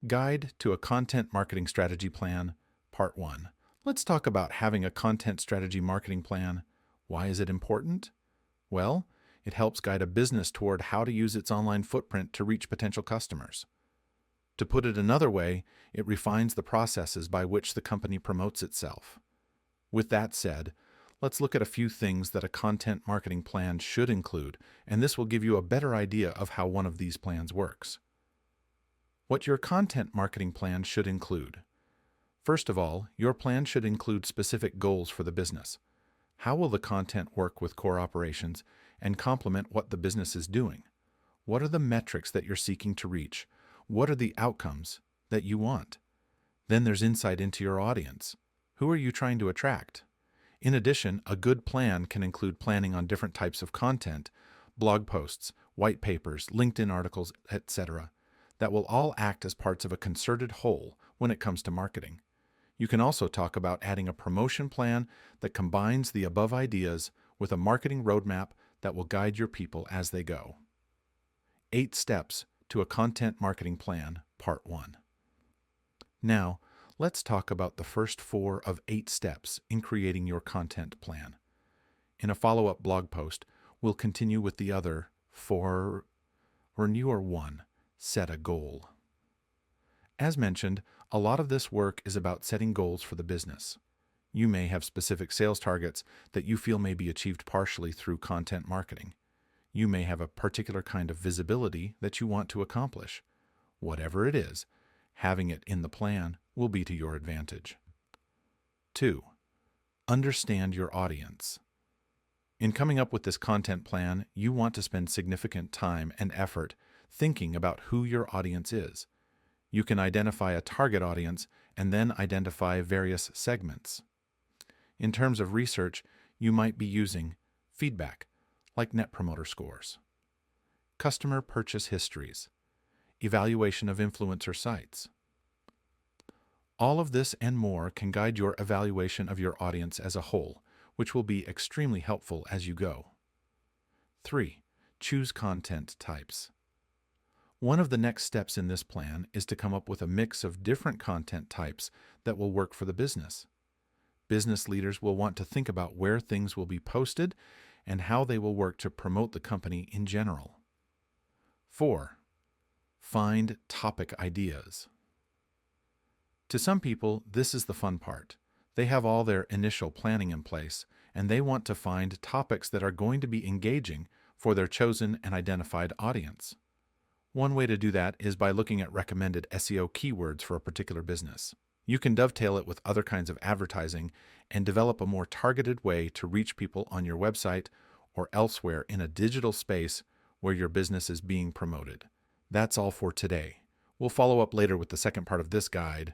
Guide to a Content Marketing Strategy Plan, Part 1. Let's talk about having a content strategy marketing plan. Why is it important? Well, it helps guide a business toward how to use its online footprint to reach potential customers. To put it another way, it refines the processes by which the company promotes itself. With that said, let's look at a few things that a content marketing plan should include, and this will give you a better idea of how one of these plans works. What your content marketing plan should include. First of all, your plan should include specific goals for the business. How will the content work with core operations and complement what the business is doing? What are the metrics that you're seeking to reach? What are the outcomes that you want? Then there's insight into your audience. Who are you trying to attract? In addition, a good plan can include planning on different types of content, blog posts, white papers, LinkedIn articles, etc., that will all act as parts of a concerted whole when it comes to marketing. You can also talk about adding a promotion plan that combines the above ideas with a marketing roadmap that will guide your people as they go. 8 Steps to a Content Marketing Plan, Part 1. Now, let's talk about the first 4 of 8 steps in creating your content plan. In a follow-up blog post, we'll continue with the other 4 or newer 1. Set a goal. As mentioned, a lot of this work is about setting goals for the business. You may have specific sales targets that you feel may be achieved partially through content marketing. You may have a particular kind of visibility that you want to accomplish. Whatever it is, having it in the plan will be to your advantage. 2. Understand your audience. In coming up with this content plan, you want to spend significant time and effort thinking about who your audience is. You can identify a target audience and then identify various segments. In terms of research, you might be using feedback, like Net Promoter Scores, customer purchase histories, evaluation of influencer sites. All of this and more can guide your evaluation of your audience as a whole, which will be extremely helpful as you go. 3. Choose content types. One of the next steps in this plan is to come up with a mix of different content types that will work for the business. Business leaders will want to think about where things will be posted and how they will work to promote the company in general. 4. Find topic ideas. To some people, this is the fun part. They have all their initial planning in place, and they want to find topics that are going to be engaging for their chosen and identified audience. One way to do that is by looking at recommended SEO keywords for a particular business. You can dovetail it with other kinds of advertising and develop a more targeted way to reach people on your website or elsewhere in a digital space where your business is being promoted. That's all for today. We'll follow up later with the second part of this guide.